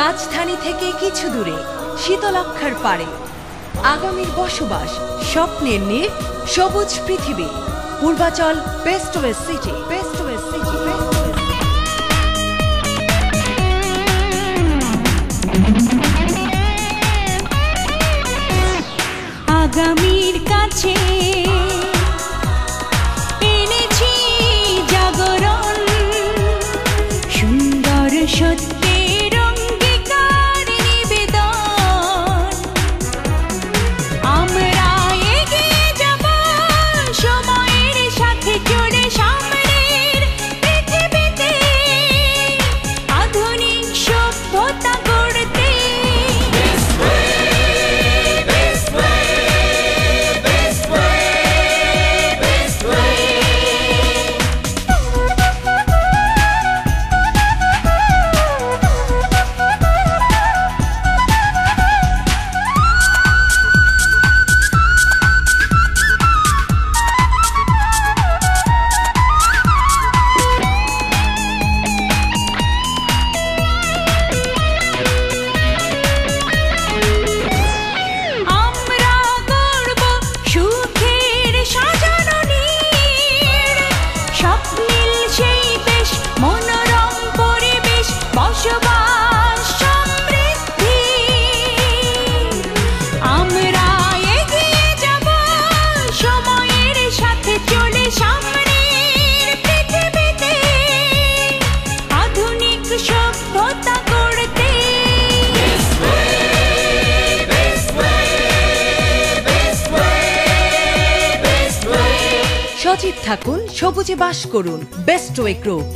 রাজধানী থেকে কিছু দূরে শীতলক্ষার পারে আগামীর বসবাস, স্বপ্নের নীড়, সবুজ পৃথিবী। Purbachal best West city. আগামীর কাছে এনেছি জাগরণ, সুন্দর সত্যের অঙ্গীকার নিবেদন। আমরা এগিয়ে যাব সময়ের সাথে চলে সামনের পৃথিবীতে, আধুনিক সভ্যতা গড়তে। সজীব থাকুন, সবুজে বাস করুন। Best way group.